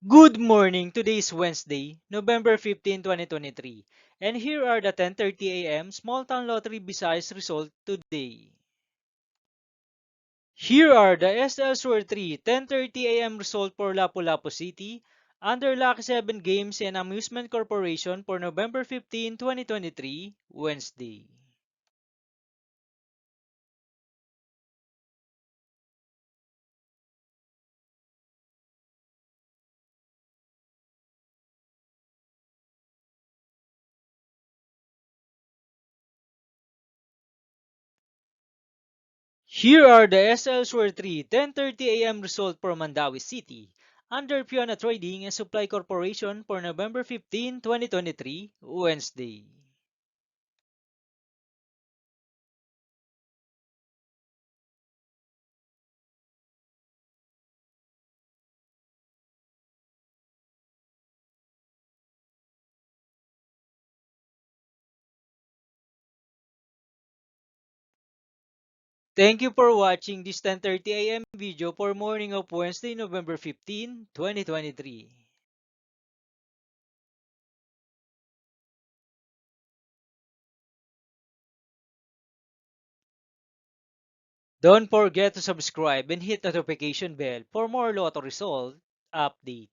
Good morning. Today is Wednesday, November 15, 2023. And here are the 10:30 a.m. Small Town Lottery Visayas result today. Here are the SL Sur 3 10:30 a.m. result for Lapu-Lapu City under Lucky 7 Games and Amusement Corporation for November 15, 2023, Wednesday. Here are the SL Sur 3 10:30 a.m. result for Mandawi City under Fiona Trading and Supply Corporation for November 15, 2023, Wednesday. Thank you for watching this 10:30 a.m. video for morning of Wednesday, November 15, 2023. Don't forget to subscribe and hit notification bell for more lotto result update.